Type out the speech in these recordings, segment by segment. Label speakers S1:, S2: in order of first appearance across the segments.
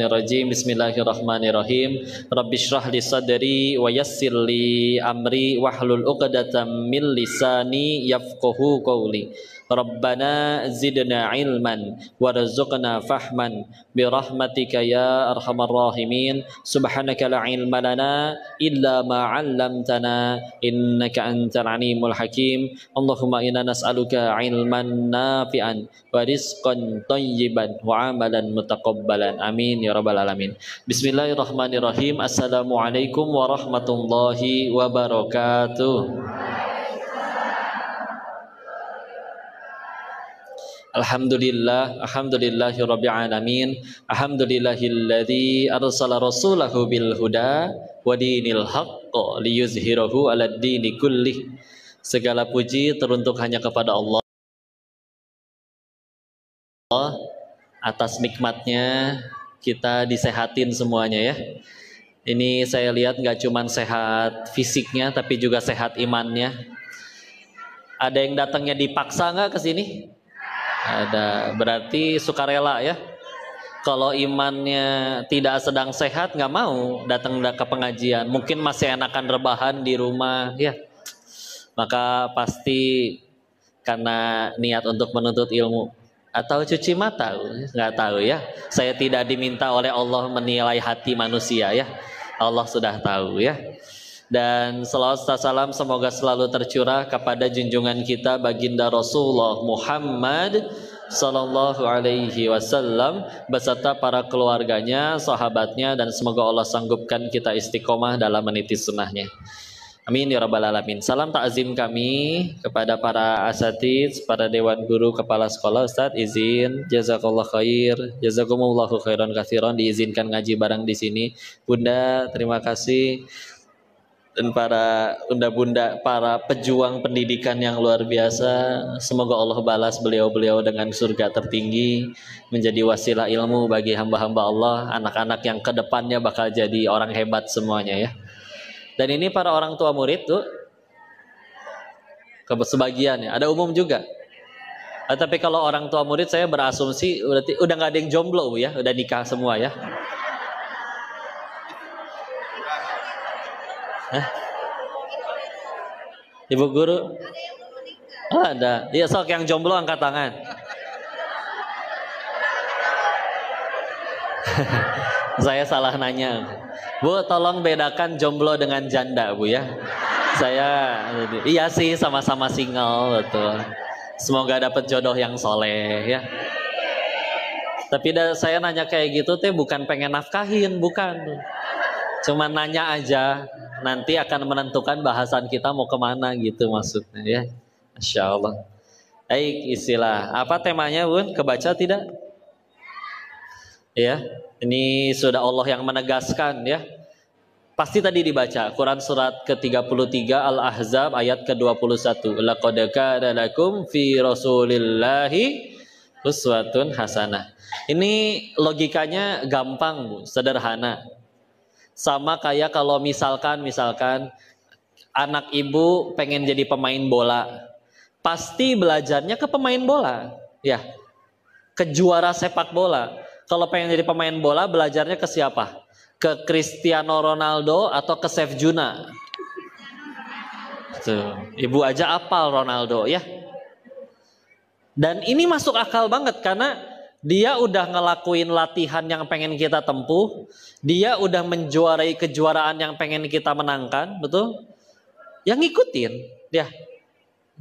S1: minasyaitonirrajim. Bismillahirrahmanirrahim. Rabbi shrah li sadri wa yassir li amri wahlul 'uqdatam min lisani yafqahu qawli. Rabbana zidna ilman warzuqna fahman birahmatika ya arhamar rahimin. Subhanaka la ilma lana illa ma 'allamtana innaka antal alimul hakim. Allahumma inna nas'aluka ilman nafi'an wa rizqan thayyiban wa amalan mutaqabbalan. Amin ya rabbal alamin. Bismillahirrahmanirrahim. Assalamualaikum warahmatullahi wabarakatuh. Alhamdulillahi rabbil alamin. Alhamdulillahilladzi arsala rasulahu bil huda wa dinil haqq liyuzhirahu 'alad dini kullih. Segala puji teruntuk hanya kepada Allah atas nikmatnya kita disehatin semuanya ya. Ini saya lihat nggak cuma sehat fisiknya tapi juga sehat imannya. Ada yang datangnya dipaksa nggak ke sini? Ada, berarti sukarela ya. Kalau imannya tidak sedang sehat nggak mau datang ke pengajian. Mungkin masih enakan rebahan di rumah ya. Maka pasti karena niat untuk menuntut ilmu atau cuci mata, nggak tahu ya. Saya tidak diminta oleh Allah menilai hati manusia ya. Allah sudah tahu ya. Dan salawat serta salam semoga selalu tercurah kepada junjungan kita baginda Rasulullah Muhammad sallallahu alaihi wasallam beserta para keluarganya, sahabatnya, dan semoga Allah sanggupkan kita istiqomah dalam meniti sunnahnya. Amin ya rabbal alamin. Salam takzim kami kepada para asatidz, para dewan guru, kepala sekolah. Ustadz izin, jazakallah khair, jazakumullahu khairan katsiran, diizinkan ngaji bareng di sini. Bunda, terima kasih. Dan para bunda-bunda, para pejuang pendidikan yang luar biasa, semoga Allah balas beliau-beliau dengan surga tertinggi, menjadi wasilah ilmu bagi hamba-hamba Allah, anak-anak yang kedepannya bakal jadi orang hebat semuanya ya. Dan ini para orang tua murid tuh, sebagian ya, ada umum juga. Tapi kalau orang tua murid saya berasumsi berarti udah nggak ada yang jomblo ya, udah nikah semua ya. Hah? Ibu guru? Oh, ada. Iya, sok yang jomblo angkat tangan. Saya salah nanya. Bu, tolong bedakan jomblo dengan janda, Bu ya. Iya sih, sama-sama single, betul. Semoga dapat jodoh yang soleh ya. Tapi saya nanya kayak gitu teh bukan pengen nafkahin, bukan. Cuma nanya aja, nanti akan menentukan bahasan kita mau kemana gitu maksudnya ya. Masya Allah. Baik, istilah apa temanya Bun? Kebaca tidak? Ya, ini sudah Allah yang menegaskan ya. Pasti tadi dibaca Quran surat ke-33 Al-Ahzab ayat ke-21. Laqad kana lakum fi Rasulillahi uswatun hasanah. Ini logikanya gampang Bu, sederhana. Sama kayak kalau misalkan anak ibu pengen jadi pemain bola, pasti belajarnya ke pemain bola, ya, ke juara sepak bola. Kalau pengen jadi pemain bola, belajarnya ke siapa? Ke Cristiano Ronaldo atau ke Chef Juna? Tuh, ibu aja apal Ronaldo ya. Dan ini masuk akal banget karena dia udah ngelakuin latihan yang pengen kita tempuh. Dia udah menjuarai kejuaraan yang pengen kita menangkan, betul? Yang ngikutin, ya.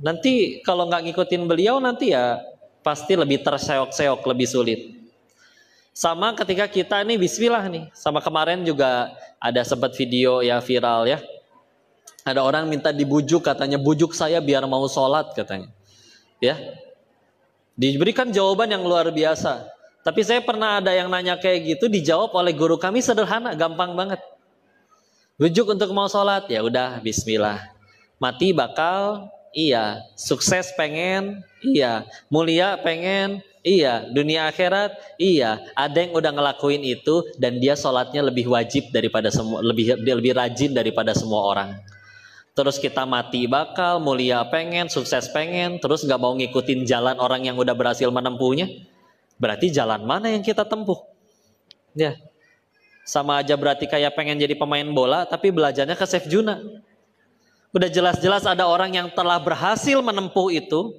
S1: Nanti kalau nggak ngikutin beliau nanti ya pasti lebih terseok-seok, lebih sulit. Sama ketika kita nih bismillah nih. Sama kemarin juga ada sempat video ya viral ya. Ada orang minta dibujuk, katanya bujuk saya biar mau sholat katanya. Ya. Diberikan jawaban yang luar biasa. Tapi saya pernah ada yang nanya kayak gitu, dijawab oleh guru kami sederhana, gampang banget. Bujuk untuk mau sholat, ya udah bismillah. Mati bakal, iya. Sukses pengen, iya. Mulia pengen, iya. Dunia akhirat, iya. Ada yang udah ngelakuin itu dan dia sholatnya lebih wajib daripada semua, lebih rajin daripada semua orang. Terus kita mati bakal, mulia pengen, sukses pengen, terus gak mau ngikutin jalan orang yang udah berhasil menempuhnya. Berarti jalan mana yang kita tempuh? Ya, Sama aja berarti kayak pengen jadi pemain bola tapi belajarnya ke Chef Juna. Udah jelas-jelas ada orang yang telah berhasil menempuh itu,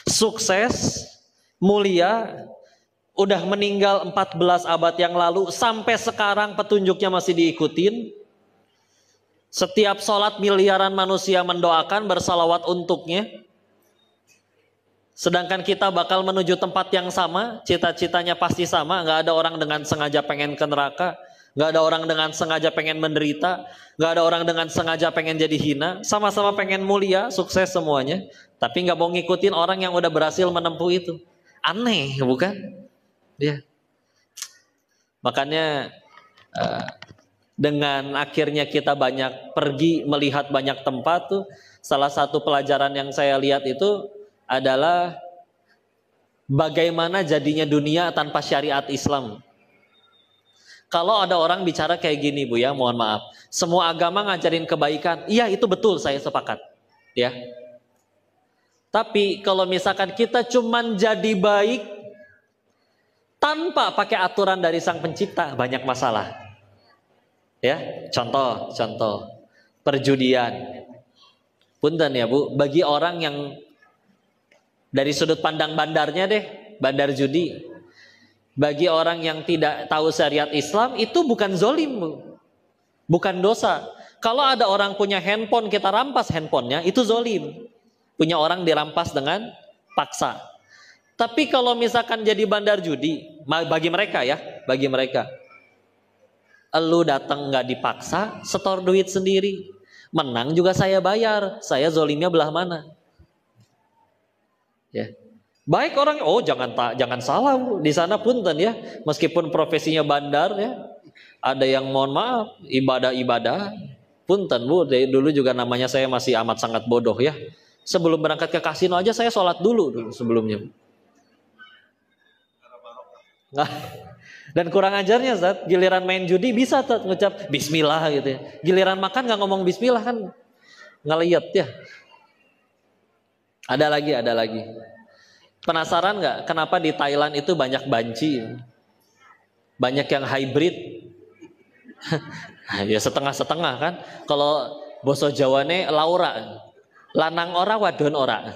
S1: sukses, mulia, udah meninggal 14 abad yang lalu, sampai sekarang petunjuknya masih diikutin. Setiap sholat miliaran manusia mendoakan, bersalawat untuknya. Sedangkan kita bakal menuju tempat yang sama, cita-citanya pasti sama. Gak ada orang dengan sengaja pengen ke neraka, gak ada orang dengan sengaja pengen menderita, gak ada orang dengan sengaja pengen jadi hina. Sama-sama pengen mulia, sukses semuanya, tapi gak mau ngikutin orang yang udah berhasil menempuh itu. Aneh, bukan? Ya. Makanya dengan akhirnya kita banyak pergi melihat banyak tempat tuh, salah satu pelajaran yang saya lihat itu adalah bagaimana jadinya dunia tanpa syariat Islam. Kalau ada orang bicara kayak gini Bu ya, mohon maaf, semua agama ngajarin kebaikan, iya itu betul, saya sepakat ya. Tapi kalau misalkan kita cuman jadi baik tanpa pakai aturan dari Sang Pencipta, banyak masalah. Ya, contoh perjudian. Punten ya Bu, bagi orang yang dari sudut pandang bandarnya deh, bandar judi, bagi orang yang tidak tahu syariat Islam itu bukan zolim Bu, bukan dosa. Kalau ada orang punya handphone kita rampas handphonenya, itu zolim. Punya orang dirampas dengan paksa. Tapi kalau misalkan jadi bandar judi, bagi mereka ya, bagi mereka, elu datang nggak dipaksa, setor duit sendiri, menang juga saya bayar, saya zolimnya belah mana? Ya. Baik orang, oh jangan salah Bu, di sana punten ya, meskipun profesinya bandar ya, ada yang mohon maaf ibadah punten Bu, dari dulu juga namanya saya masih amat sangat bodoh ya. Sebelum berangkat ke kasino aja saya sholat dulu sebelumnya. Nah, dan kurang ajarnya Zat, giliran main judi bisa Zat ngucap bismillah gitu ya. Giliran makan nggak ngomong bismillah kan ngeliat ya. Ada lagi. Penasaran nggak kenapa di Thailand itu banyak banci? Banyak yang hybrid. Ya setengah-setengah kan. Kalau boso Jawane Laura, lanang ora wadon ora.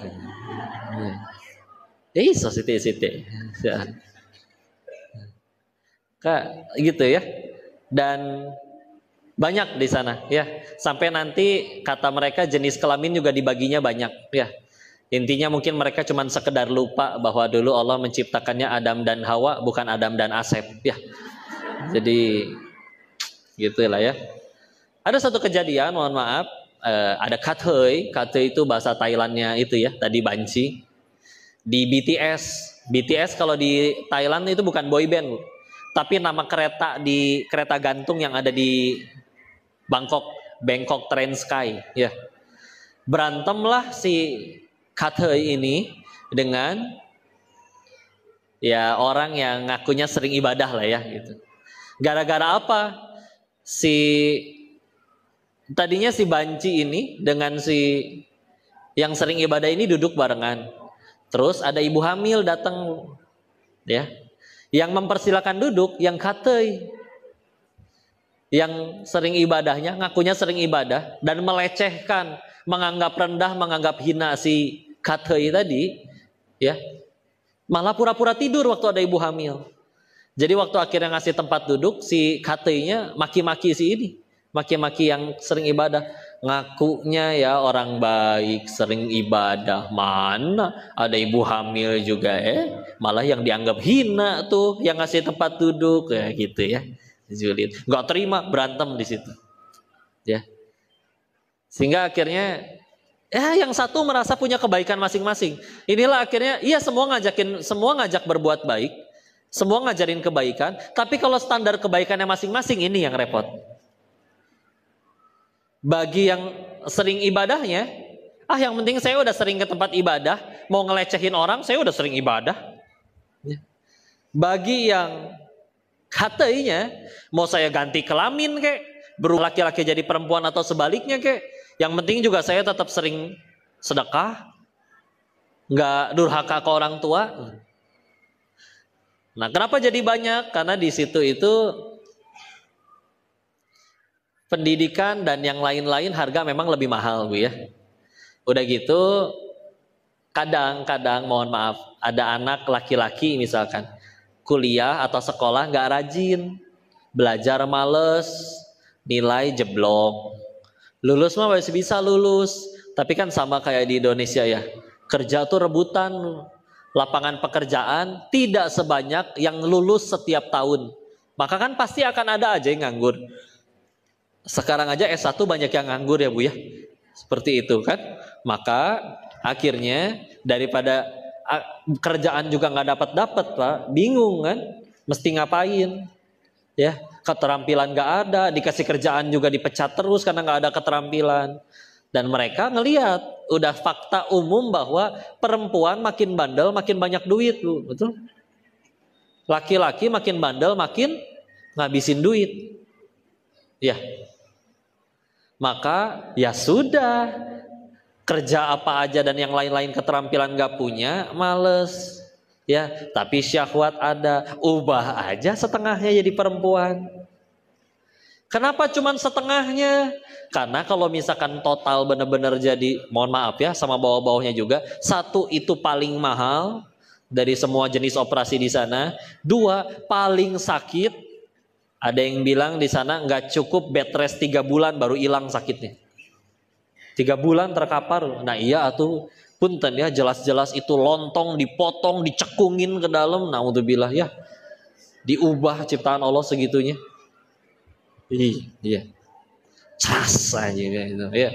S1: Iso sithik-sithik. Kak, gitu ya. Dan banyak di sana ya. Sampai nanti kata mereka jenis kelamin juga dibaginya banyak ya. Intinya mungkin mereka cuma sekedar lupa bahwa dulu Allah menciptakannya Adam dan Hawa, bukan Adam dan Asep ya. Jadi gitulah ya. Ada satu kejadian, mohon maaf, ada kathoi itu bahasa Thailandnya itu ya, tadi banci. Di BTS kalau di Thailand itu bukan boy band, Bu, tapi nama kereta gantung yang ada di Bangkok Train Sky ya. Berantemlah si kathoi ini dengan ya orang yang ngakunya sering ibadah lah ya gitu. Gara-gara apa? Tadinya si banci ini dengan si yang sering ibadah ini duduk barengan. Terus ada ibu hamil datang ya. Yang mempersilakan duduk yang kathoi. Yang sering ibadahnya ngakunya sering ibadah dan melecehkan, menganggap rendah, menganggap hina si kathoi tadi ya. Malah pura-pura tidur waktu ada ibu hamil. Jadi waktu akhirnya ngasih tempat duduk, si kathoinya maki-maki si ini, maki-maki yang sering ibadah. Ngakunya ya orang baik, sering ibadah, mana ada ibu hamil juga malah yang dianggap hina tuh yang ngasih tempat duduk ya gitu ya. Julid, nggak terima, berantem di situ ya. Sehingga akhirnya yang satu merasa punya kebaikan masing-masing. Inilah akhirnya semua ngajak berbuat baik, semua ngajarin kebaikan, tapi kalau standar kebaikannya masing-masing ini yang repot. Bagi yang sering ibadahnya, yang penting saya udah sering ke tempat ibadah, mau ngelecehin orang saya udah sering ibadah. Bagi yang katanya mau saya ganti kelamin kek, berubah laki-laki jadi perempuan atau sebaliknya kek, yang penting juga saya tetap sering sedekah, nggak durhaka ke orang tua. Nah, kenapa jadi banyak? Karena di situ itu pendidikan dan yang lain-lain harga memang lebih mahal Bu ya. Udah gitu kadang-kadang mohon maaf ada anak laki-laki misalkan kuliah atau sekolah nggak rajin, belajar males, nilai jeblok. Lulus mah masih bisa lulus, tapi kan sama kayak di Indonesia ya. Kerja tuh rebutan, lapangan pekerjaan tidak sebanyak yang lulus setiap tahun. Maka kan pasti akan ada aja yang nganggur. Sekarang aja S1 banyak yang nganggur ya Bu ya. Seperti itu kan. Maka akhirnya daripada kerjaan juga nggak dapat Pak, bingung kan, mesti ngapain? Ya, keterampilan nggak ada, dikasih kerjaan juga dipecat terus karena nggak ada keterampilan. Dan mereka ngelihat, udah fakta umum bahwa perempuan makin bandel makin banyak duit Bu, betul? Laki-laki makin bandel makin ngabisin duit. Ya. Maka ya sudah, kerja apa aja dan yang lain-lain keterampilan gak punya, males. Ya, tapi syahwat ada, ubah aja setengahnya jadi perempuan. Kenapa cuman setengahnya? Karena kalau misalkan total benar-benar jadi, mohon maaf ya, sama bawah-bawahnya juga, satu itu paling mahal dari semua jenis operasi di sana, dua paling sakit. Ada yang bilang di sana nggak cukup bed rest 3 bulan baru hilang sakitnya. 3 bulan terkapar. Nah iya atuh punten ya, jelas-jelas itu lontong dipotong, dicekungin ke dalam. Naudzubillah ya. Diubah ciptaan Allah segitunya. Iya. Cas aja gitu ya.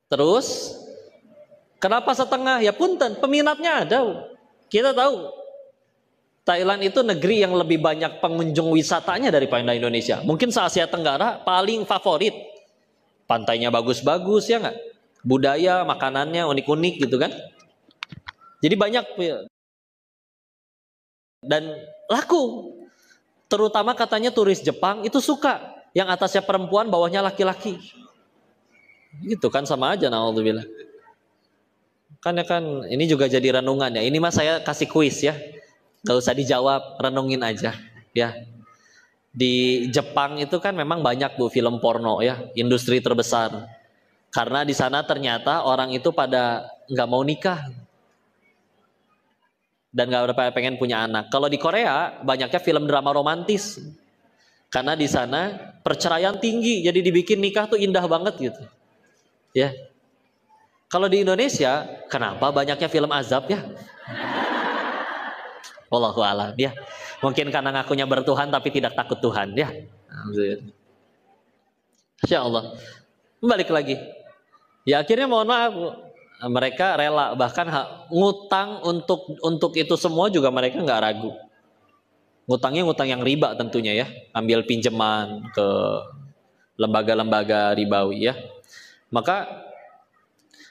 S1: Terus kenapa setengah? Ya punten, peminatnya ada. Kita tahu Thailand itu negeri yang lebih banyak pengunjung wisatanya daripada Indonesia. Mungkin se-Asia Tenggara paling favorit. Pantainya bagus-bagus ya nggak? Budaya, makanannya unik-unik gitu kan? Jadi banyak dan laku. Terutama katanya turis Jepang itu suka yang atasnya perempuan, bawahnya laki-laki. Gitu kan sama aja naudzubillah. Kan ini juga jadi renungan ya. Ini mas saya kasih kuis ya. Gak usah dijawab, renungin aja ya. Di Jepang itu kan memang banyak Bu film porno ya, industri terbesar. Karena di sana ternyata orang itu pada nggak mau nikah dan nggak pengen punya anak. Kalau di Korea banyaknya film drama romantis. Karena di sana perceraian tinggi, jadi dibikin nikah tuh indah banget gitu. Ya. Kalau di Indonesia, kenapa banyaknya film azab ya? Wallahu a'lam ya. Mungkin karena ngakunya bertuhan tapi tidak takut Tuhan ya. Masya Allah. Balik lagi. Ya akhirnya mohon maaf, mereka rela bahkan ngutang untuk itu semua juga mereka nggak ragu. Ngutangnya ngutang yang riba tentunya ya. Ambil pinjaman ke lembaga-lembaga ribawi ya. Maka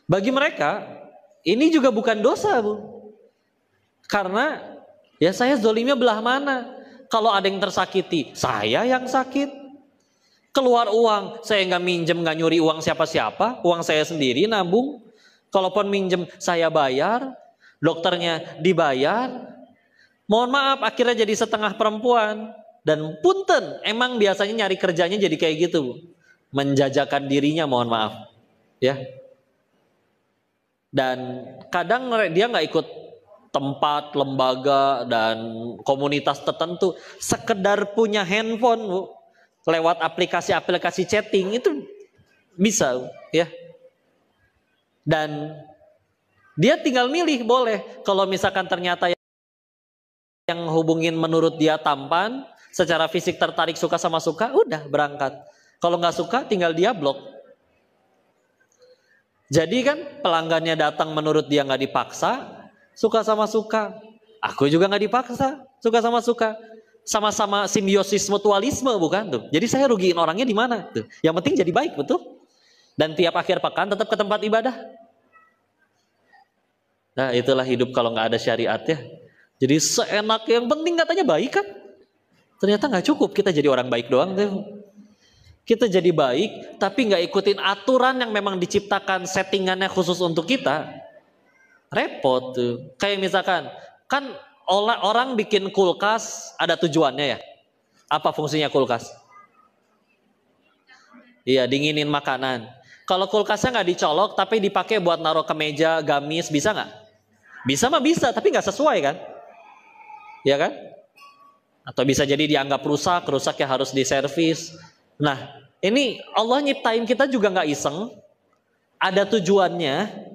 S1: bagi mereka ini juga bukan dosa Bu. Karena ya saya zolimnya belah mana? Kalau ada yang tersakiti, saya yang sakit. Keluar uang, saya nggak minjem, nggak nyuri uang siapa-siapa, uang saya sendiri nabung. Kalaupun minjem, saya bayar, dokternya dibayar. Mohon maaf, akhirnya jadi setengah perempuan. Dan punten, emang biasanya nyari kerjanya jadi kayak gitu, menjajakan dirinya, mohon maaf, ya. Dan kadang dia nggak ikut tempat, lembaga, dan komunitas tertentu. Sekedar punya handphone, Bu, lewat aplikasi-aplikasi chatting, itu bisa, ya. Dan dia tinggal milih, boleh. Kalau misalkan ternyata yang hubungin menurut dia tampan, secara fisik tertarik, suka sama suka, udah berangkat. Kalau nggak suka, tinggal dia blok. Jadi kan pelanggannya datang menurut dia nggak dipaksa, suka sama suka. Aku juga nggak dipaksa, suka sama suka. Sama-sama simbiosis mutualisme bukan tuh. Jadi saya rugiin orangnya di mana tuh? Yang penting jadi baik, betul? Dan tiap akhir pekan tetap ke tempat ibadah. Nah itulah hidup kalau nggak ada syariat ya. Jadi seenak, yang penting katanya baik kan. Ternyata nggak cukup kita jadi orang baik doang tuh. Kita jadi baik tapi nggak ikutin aturan yang memang diciptakan settingannya khusus untuk kita. Repot tuh. Kayak misalkan kan orang bikin kulkas ada tujuannya ya. Apa fungsinya kulkas? Iya, dinginin makanan. Kalau kulkasnya nggak dicolok tapi dipakai buat naruh ke meja, gamis, bisa nggak? Bisa mah bisa, tapi nggak sesuai kan? Ya kan? Atau bisa jadi dianggap rusak, rusak ya harus diservis. Nah, ini Allah nyiptain kita juga nggak iseng, ada tujuannya.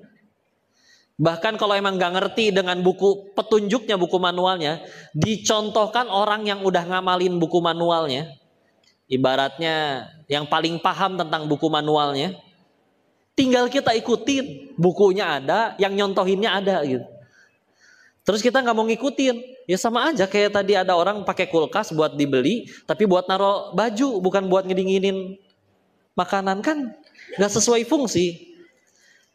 S1: Bahkan kalau emang nggak ngerti dengan buku petunjuknya, buku manualnya, dicontohkan orang yang udah ngamalin buku manualnya. Ibaratnya yang paling paham tentang buku manualnya, tinggal kita ikutin. Bukunya ada, yang nyontohinnya ada gitu. Terus kita nggak mau ngikutin, ya sama aja kayak tadi ada orang pakai kulkas buat dibeli, tapi buat naruh baju, bukan buat ngedinginin makanan, kan nggak sesuai fungsi.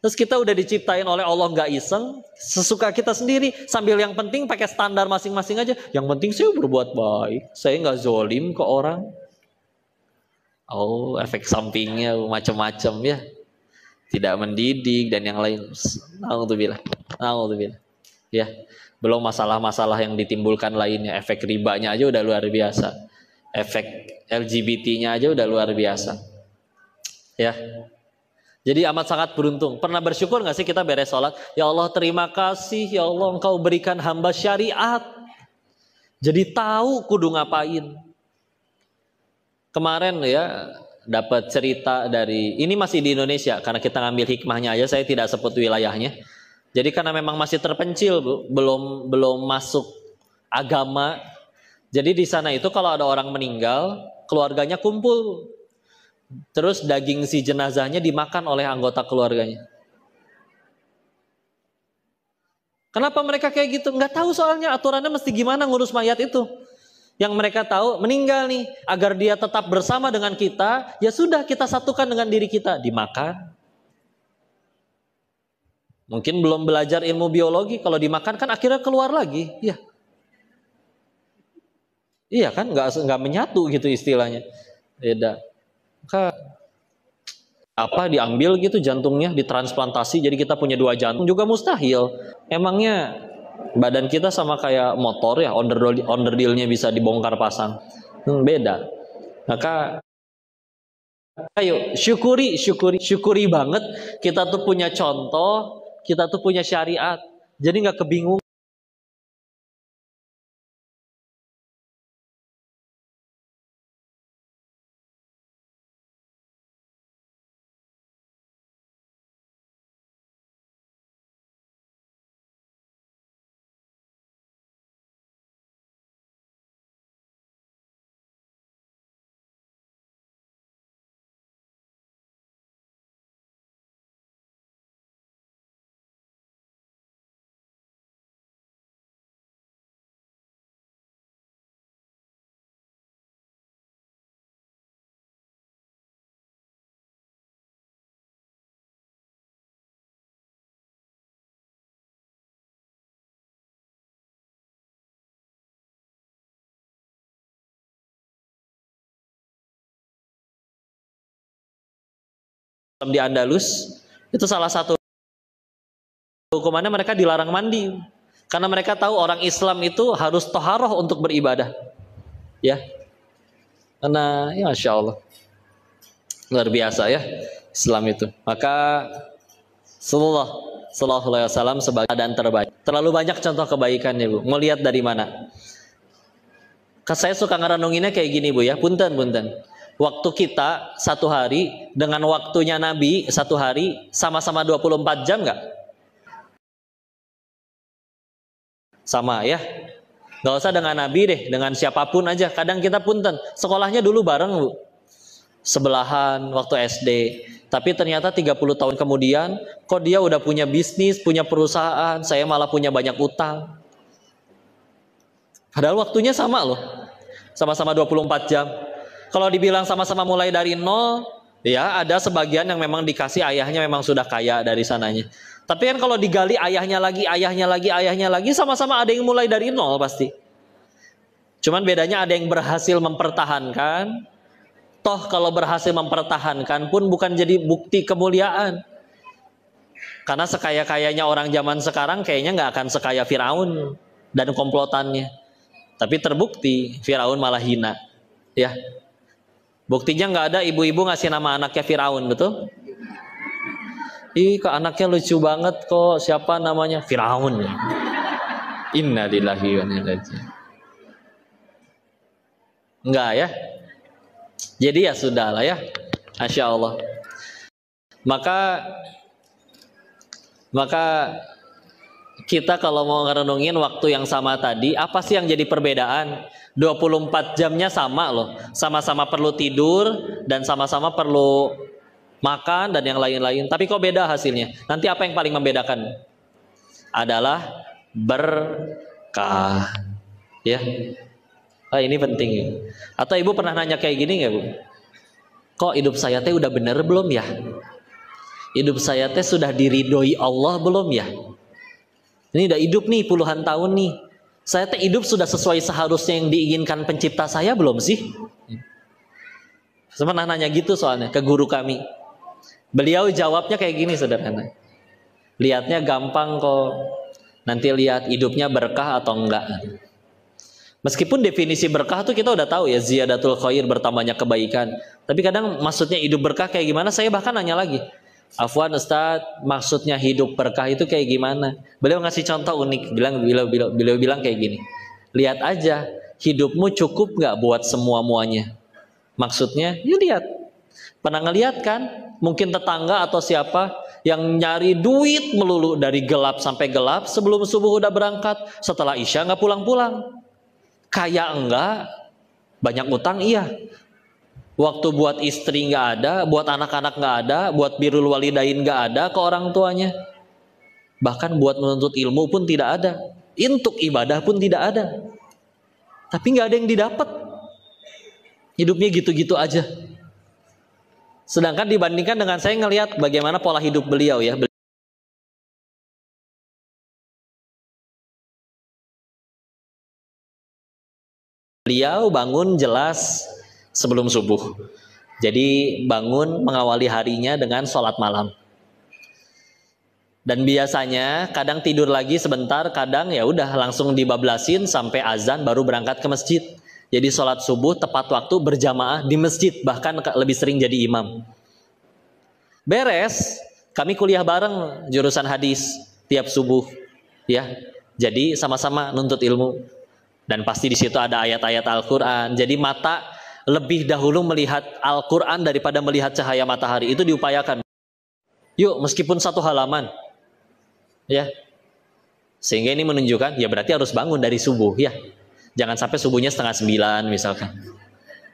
S1: Terus kita udah diciptain oleh Allah nggak iseng, sesuka kita sendiri, sambil yang penting pakai standar masing-masing aja. Yang penting saya berbuat baik, saya nggak zolim ke orang. Oh, efek sampingnya macam-macam ya, tidak mendidik dan yang lain. Alhamdulillah. Ya, belum masalah-masalah yang ditimbulkan lainnya. Efek ribanya aja udah luar biasa. Efek LGBT-nya aja udah luar biasa. Ya. Jadi amat sangat beruntung. Pernah bersyukur gak sih kita beres sholat? Ya Allah, terima kasih ya Allah, Engkau berikan hamba syariat. Jadi tahu kudu ngapain. Kemarin ya dapat cerita dari, ini masih di Indonesia karena kita ngambil hikmahnya aja, saya tidak sebut wilayahnya. Jadi karena memang masih terpencil, belum masuk agama. Jadi di sana itu kalau ada orang meninggal, keluarganya kumpul. Terus daging si jenazahnya dimakan oleh anggota keluarganya. Kenapa mereka kayak gitu? Nggak tahu soalnya aturannya mesti gimana ngurus mayat itu. Yang mereka tahu meninggal nih, agar dia tetap bersama dengan kita, ya sudah kita satukan dengan diri kita, dimakan. Mungkin belum belajar ilmu biologi, kalau dimakan kan akhirnya keluar lagi, ya. Iya kan, nggak menyatu gitu istilahnya. Beda. Maka apa diambil gitu jantungnya, ditransplantasi jadi kita punya 2 jantung juga mustahil. Emangnya badan kita sama kayak motor ya, onderdilnya bisa dibongkar pasang. Beda. Maka ayo syukuri banget kita tuh punya contoh, kita tuh punya syariat. Jadi nggak kebingungan. Di Andalus itu salah satu hukumannya mereka dilarang mandi karena mereka tahu orang Islam itu harus toharoh untuk beribadah, ya. Karena ya Masya Allah luar biasa ya Islam itu. Maka Sallallahu Alaihi Wasallam sebagai dan terbaik. Terlalu banyak contoh kebaikannya, Bu. Mau lihat dari mana? Saya suka ngerenunginnya kayak gini, Bu ya. Punten. Waktu kita 1 hari dengan waktunya Nabi 1 hari sama-sama 24 jam nggak? Sama ya. Nggak usah dengan Nabi deh, dengan siapapun aja. Kadang kita punten. Sekolahnya dulu bareng, Bu. Sebelahan waktu SD. Tapi ternyata 30 tahun kemudian, kok dia udah punya bisnis, punya perusahaan, saya malah punya banyak utang. Padahal waktunya sama loh. Sama-sama 24 jam. Kalau dibilang sama-sama mulai dari nol, ya ada sebagian yang memang dikasih ayahnya memang sudah kaya dari sananya. Tapi kan kalau digali ayahnya lagi, sama-sama ada yang mulai dari nol pasti. Cuman bedanya ada yang berhasil mempertahankan. Toh kalau berhasil mempertahankan pun bukan jadi bukti kemuliaan. Karena sekaya-kayanya orang zaman sekarang kayaknya nggak akan sekaya Firaun dan komplotannya. Tapi terbukti Firaun malah hina, ya. Buktinya nggak ada ibu-ibu ngasih nama anaknya Firaun, betul? Ih, kok anaknya lucu banget kok. Siapa namanya? Firaun. Inna lillahi wa inna ilaihi raji'un. Enggak ya? Jadi ya sudah lah ya. Masya Allah. Maka kita kalau mau ngerenungin waktu yang sama tadi, apa sih yang jadi perbedaan? 24 jamnya sama loh. Sama-sama perlu tidur dan sama-sama perlu makan dan yang lain-lain. Tapi kok beda hasilnya? Nanti apa yang paling membedakan? Adalah berkah. Ya. Ini penting. Atau ibu pernah nanya kayak gini nggak, Bu? Kok hidup saya teh udah bener belum ya? Hidup saya teh sudah diridhoi Allah belum ya? Ini udah hidup nih puluhan tahun nih. Saya teh hidup sudah sesuai seharusnya yang diinginkan pencipta saya belum sih? Saya pernah nanya gitu soalnya ke guru kami. Beliau jawabnya kayak gini sederhana. Lihatnya gampang kok. Nanti lihat hidupnya berkah atau enggak. Meskipun definisi berkah tuh kita udah tahu ya, ziyadatul khair, bertambahnya kebaikan. Tapi kadang maksudnya hidup berkah kayak gimana? Saya bahkan nanya lagi. Afwan Ustadz, maksudnya hidup berkah itu kayak gimana? Beliau ngasih contoh unik, beliau bilang kayak gini. Lihat aja, hidupmu cukup nggak buat semua-muanya? Maksudnya, yuk lihat. Pernah ngeliat kan? Mungkin tetangga atau siapa yang nyari duit melulu dari gelap sampai gelap, sebelum subuh udah berangkat, setelah isya nggak pulang-pulang. Kaya enggak, banyak utang iya. Waktu buat istri nggak ada, buat anak-anak nggak ada, buat birrul walidain nggak ada ke orang tuanya. Bahkan buat menuntut ilmu pun tidak ada. Untuk ibadah pun tidak ada. Tapi nggak ada yang didapat. Hidupnya gitu-gitu aja. Sedangkan dibandingkan dengan saya ngelihat bagaimana pola hidup beliau ya. Beliau bangun jelas sebelum subuh. Jadi bangun mengawali harinya dengan sholat malam. Dan biasanya kadang tidur lagi sebentar, kadang ya udah langsung dibablasin sampai azan baru berangkat ke masjid. Jadi sholat subuh tepat waktu berjamaah di masjid, bahkan lebih sering jadi imam. Beres, kami kuliah bareng jurusan hadis tiap subuh, ya. Jadi sama-sama nuntut ilmu. Dan pasti di situ ada ayat-ayat Al-Quran. Jadi mata lebih dahulu melihat Al-Quran daripada melihat cahaya matahari. Itu diupayakan. Yuk, meskipun satu halaman, ya. Sehingga ini menunjukkan, ya berarti harus bangun dari subuh, ya. Jangan sampai subuhnya 8:30 misalkan.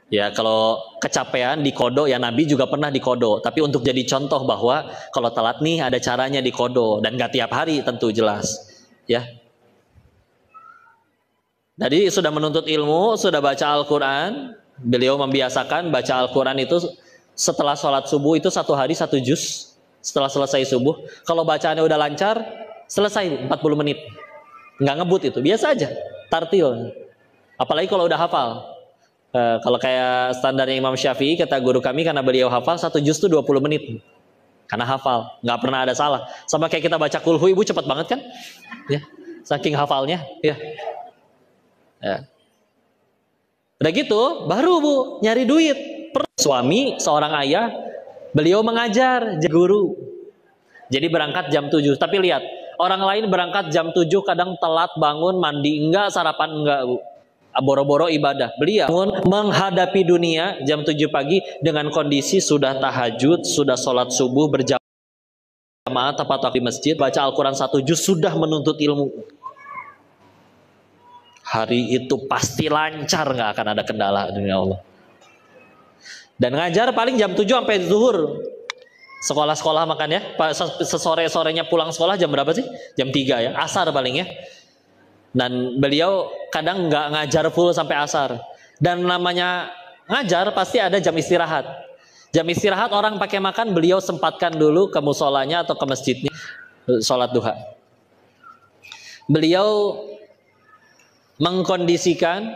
S1: Ya, kalau kecapean dikodo, ya Nabi juga pernah dikodo. Tapi untuk jadi contoh bahwa kalau telat nih ada caranya dikodo. Dan gak tiap hari tentu jelas, ya. Jadi sudah menuntut ilmu, sudah baca Al-Quran. Beliau membiasakan baca Al-Quran itu setelah sholat subuh itu 1 hari 1 juz. Setelah selesai subuh, kalau bacaannya udah lancar, selesai 40 menit. Nggak ngebut itu, biasa aja, tartil. Apalagi kalau udah hafal. Kalau kayak standarnya Imam Syafi'i, kata guru kami, karena beliau hafal 1 juz itu 20 menit. Karena hafal, nggak pernah ada salah. Sama kayak kita baca kulhu, ibu cepat banget kan? Ya, saking hafalnya, ya. Ya. Udah gitu, baru Bu nyari duit. Suami seorang ayah, beliau mengajar, jadi guru. Jadi berangkat jam 7. Tapi lihat, orang lain berangkat jam 7 kadang telat bangun, mandi enggak, sarapan enggak Bu. Boro-boro ibadah. Beliau menghadapi dunia jam 7 pagi dengan kondisi sudah tahajud, sudah sholat subuh berjamaah tepat waktu di masjid, baca Al-Quran 1 juz, sudah menuntut ilmu. Hari itu pasti lancar, nggak akan ada kendala demi Allah. Dan ngajar paling jam 7 sampai zuhur. Sekolah-sekolah makan ya. Sesore-sorenya pulang sekolah jam berapa sih? Jam 3 ya. Asar paling ya. Dan beliau kadang nggak ngajar full sampai asar. Dan namanya ngajar pasti ada jam istirahat. Jam istirahat orang pakai makan, beliau sempatkan dulu ke musolanya atau ke masjidnya sholat duha. Beliau mengkondisikan,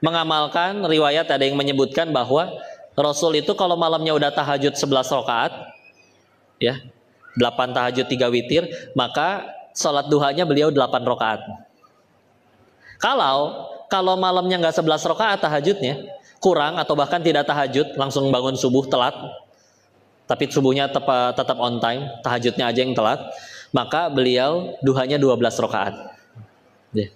S1: mengamalkan riwayat, ada yang menyebutkan bahwa Rasul itu kalau malamnya udah tahajud 11 rakaat, ya, 8 tahajud 3 witir, maka sholat duhanya beliau 8 rakaat. Kalau malamnya nggak 11 rakaat tahajudnya, kurang atau bahkan tidak tahajud, langsung bangun subuh telat, tapi subuhnya tetap on time, tahajudnya aja yang telat, maka beliau duhanya 12 rakaat. Ya.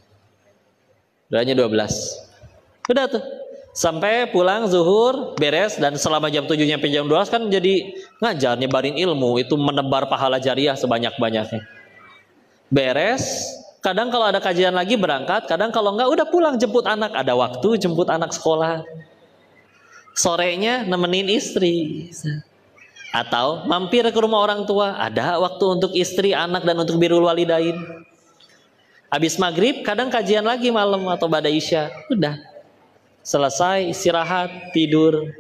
S1: Duhanya 12. Udah tuh. Sampai pulang zuhur, beres, dan selama jam 7 sampai jam 12 kan jadi ngajar, nyebarin ilmu, itu menebar pahala jariah sebanyak-banyaknya. Beres, kadang kalau ada kajian lagi berangkat, kadang kalau enggak udah pulang jemput anak, ada waktu jemput anak sekolah. Sorenya nemenin istri. Atau mampir ke rumah orang tua, ada waktu untuk istri, anak, dan untuk birrul walidain. Habis maghrib, kadang kajian lagi malam atau ba'da isya, udah. Selesai, istirahat, tidur,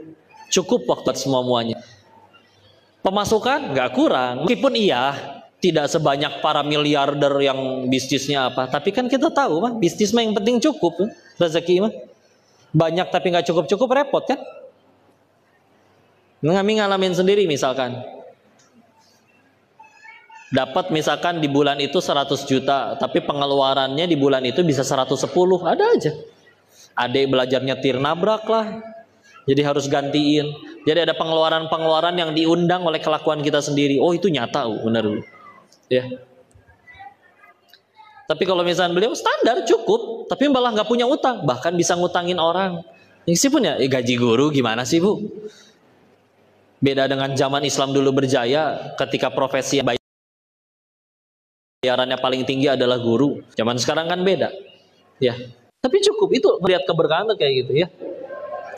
S1: cukup waktu semuanya. Pemasukan nggak kurang, meskipun iya tidak sebanyak para miliarder yang bisnisnya apa, tapi kan kita tahu mah bisnis mah yang penting cukup, rezeki mah banyak tapi nggak cukup repot kan. Kami ngalamin sendiri, misalkan dapat misalkan di bulan itu 100 juta, tapi pengeluarannya di bulan itu bisa 110, ada aja. Adek belajar nyetir nabrak lah, jadi harus gantiin. Jadi ada pengeluaran-pengeluaran yang diundang oleh kelakuan kita sendiri. Oh itu nyata, benar ya. Tapi kalau misalnya beliau standar cukup, tapi malah nggak punya utang, bahkan bisa ngutangin orang. Meskipun ya gaji guru gimana sih bu? Beda dengan zaman Islam dulu berjaya, ketika profesi bayarannya paling tinggi adalah guru. Zaman sekarang kan beda, ya. Tapi cukup, itu melihat keberkahan tuh kayak gitu ya.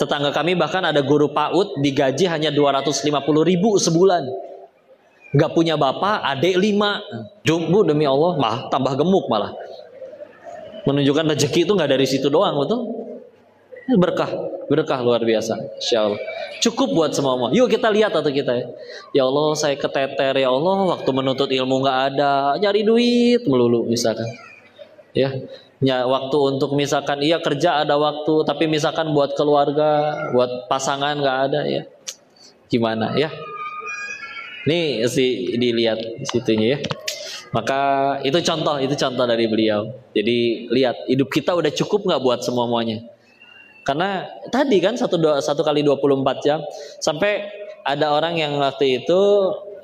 S1: Tetangga kami bahkan ada guru PAUD digaji hanya 250.000 sebulan. Gak punya bapak, adik 5. Bu, demi Allah, tambah gemuk malah. Menunjukkan rezeki itu gak dari situ doang, betul? Berkah luar biasa, insya Allah. Cukup buat semua. Yuk kita lihat atau kita ya. Ya Allah, saya keteter, ya Allah, waktu menuntut ilmu gak ada, nyari duit melulu misalkan. Ya. Waktu untuk misalkan iya kerja ada waktu, tapi misalkan buat keluarga, buat pasangan nggak ada ya, gimana ya? Nih sih dilihat situnya ya. Maka itu contoh dari beliau. Jadi lihat hidup kita udah cukup nggak buat semuanya. Karena tadi kan satu kali 24 jam, sampai ada orang yang waktu itu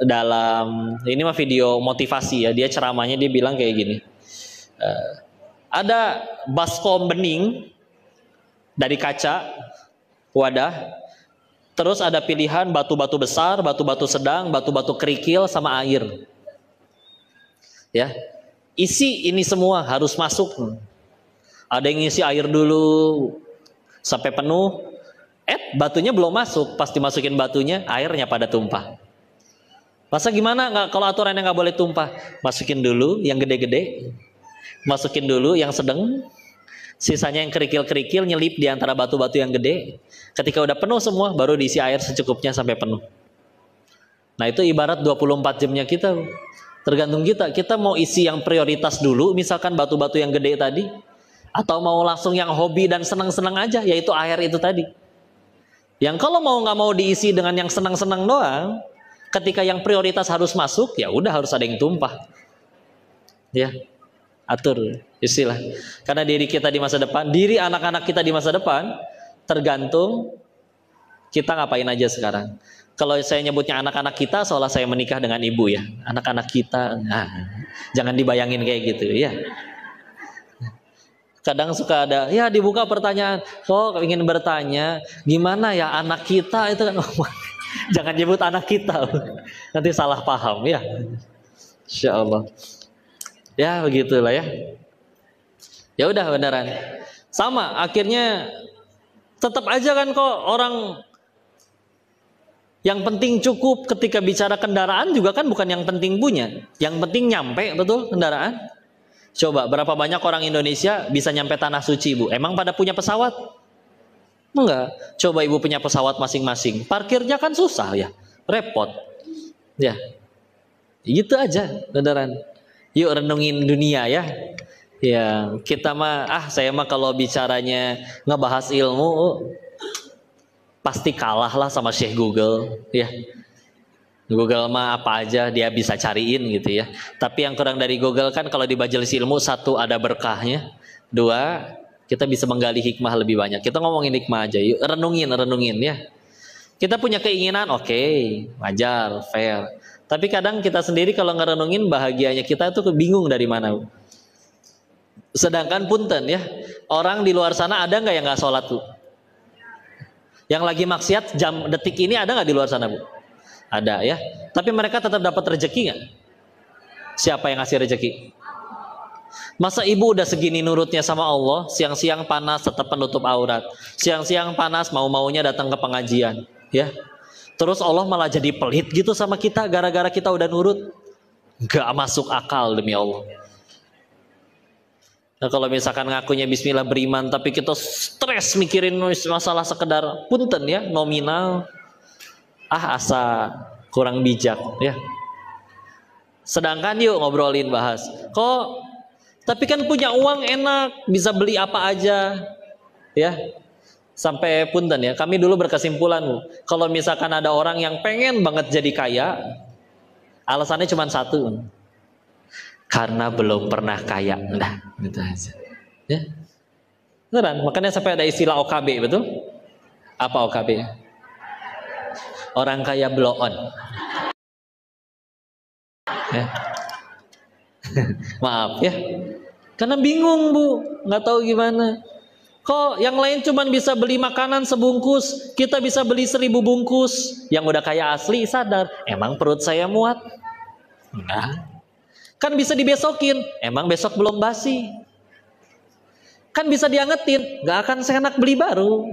S1: dalam ini mah video motivasi ya, dia ceramahnya dia bilang kayak gini. Ada baskom bening dari kaca wadah, terus ada pilihan batu-batu besar, batu-batu sedang, batu-batu kerikil sama air. Ya, isi ini semua harus masuk. Ada yang isi air dulu sampai penuh, batunya belum masuk, pas dimasukin batunya airnya pada tumpah. Masa gimana? Kalau aturannya nggak boleh tumpah, masukin dulu yang gede-gede. Masukin dulu yang sedang, sisanya yang kerikil-kerikil nyelip di antara batu-batu yang gede. Ketika udah penuh semua, baru diisi air secukupnya sampai penuh. Nah itu ibarat 24 jamnya kita. Tergantung kita mau isi yang prioritas dulu, misalkan batu-batu yang gede tadi, atau mau langsung yang hobi dan senang-senang aja, yaitu air itu tadi. Yang kalau nggak mau diisi dengan yang senang-senang doang, ketika yang prioritas harus masuk, ya udah harus ada yang tumpah. Ya. Atur istilah. Karena diri kita di masa depan, diri anak-anak kita di masa depan tergantung kita ngapain aja sekarang. Kalau saya nyebutnya anak-anak kita, seolah saya menikah dengan ibu ya. Anak-anak kita, jangan dibayangin kayak gitu ya. Kadang suka ada, ya dibuka pertanyaan, ingin bertanya, gimana ya anak kita itu kan? Jangan nyebut anak kita, nanti salah paham ya. Insya Allah. Ya begitulah ya. Ya udah beneran. Sama akhirnya tetap aja kan kok orang yang penting cukup ketika bicara kendaraan juga kan bukan yang penting punya. Yang penting nyampe betul kendaraan. Coba berapa banyak orang Indonesia bisa nyampe tanah suci Bu? Emang pada punya pesawat? Enggak. Coba ibu punya pesawat masing-masing. Parkirnya kan susah ya. Repot. Ya. Gitu aja beneran. Yuk renungin dunia ya. Ya, kita mah saya mah kalau bicaranya ngebahas ilmu pasti kalah lah sama Syekh Google ya. Google mah apa aja dia bisa cariin gitu ya. Tapi yang kurang dari Google kan kalau di majelis ilmu, satu ada berkahnya, dua Kita bisa menggali hikmah lebih banyak. Kita ngomongin hikmah aja, yuk renungin ya. Kita punya keinginan, oke, wajar, fair. Tapi kadang kita sendiri kalau ngerenungin bahagianya kita tuh bingung dari mana. Sedangkan punten ya, orang di luar sana ada nggak yang nggak sholat tuh? Yang lagi maksiat jam detik ini ada nggak di luar sana, Bu? Ada ya. Tapi mereka tetap dapat rezeki nggak? Siapa yang ngasih rezeki? Masa ibu udah segini nurutnya sama Allah, siang-siang panas tetap penutup aurat, siang-siang panas mau-maunya datang ke pengajian, ya. Terus Allah malah jadi pelit gitu sama kita gara-gara kita udah nurut? Gak masuk akal demi Allah. Nah, kalau misalkan ngakunya bismillah beriman tapi kita stres mikirin masalah sekedar punten ya, nominal, asa kurang bijak ya. Sedangkan yuk ngobrolin bahas, kok tapi kan punya uang enak, bisa beli apa aja ya. Sampai punten ya, kami dulu berkesimpulan, Bu, kalau misalkan ada orang yang pengen banget jadi kaya, alasannya cuma satu, karena belum pernah kaya. Nah, gitu aja. Ya. Beneran, makanya sampai ada istilah OKB, betul? Apa OKB? Orang kaya blow on. Ya. Maaf ya. Karena bingung, Bu, nggak tahu gimana. Kok yang lain cuma bisa beli makanan sebungkus, kita bisa beli 1000 bungkus. Yang udah kaya asli sadar, emang perut saya muat? Enggak. Kan bisa dibesokin, emang besok belum basi. Kan bisa diangetin, gak akan seenak beli baru.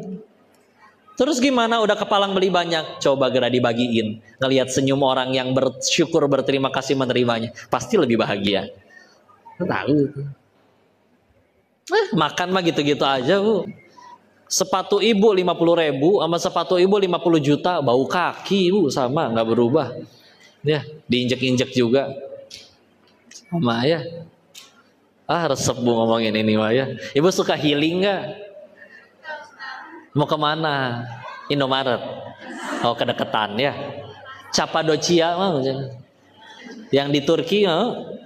S1: Terus gimana udah kepalang beli banyak, coba gerak dibagiin. Ngelihat senyum orang yang bersyukur berterima kasih menerimanya, pasti lebih bahagia. Tahu. Makan mah gitu-gitu aja, Bu. Sepatu ibu 50.000 sama sepatu ibu 50 juta, bau kaki, Bu, sama, nggak berubah. Ya, diinjek-injek juga. Sama ya. Resep, Bu, ngomongin ini mah ya. Ibu suka healing nggak? Mau kemana? Indomaret. Oh, kedeketan ya. Cappadocia mah. Yang di Turki mah.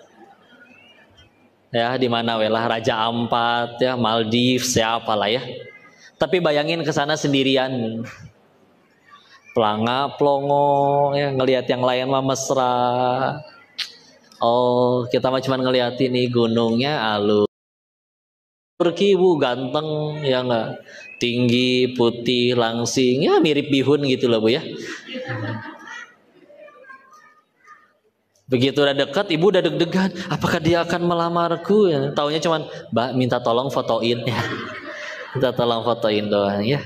S1: Ya, di mana welah, Raja Ampat ya, Maldives ya, apalah ya. Tapi bayangin ke sana sendirian, pelanga plongo ya, ngelihat yang lain mah mesra. Oh, kita mah cuma ngeliatin nih gunungnya alus. Turki, Bu, ganteng ya enggak, tinggi, putih, langsing ya, mirip bihun gitu loh, Bu ya. Begitu udah dekat, ibu udah deg-degan. Apakah dia akan melamarku? Ya, taunya cuman, Mbak minta tolong fotoin ya. Minta tolong fotoin doang ya.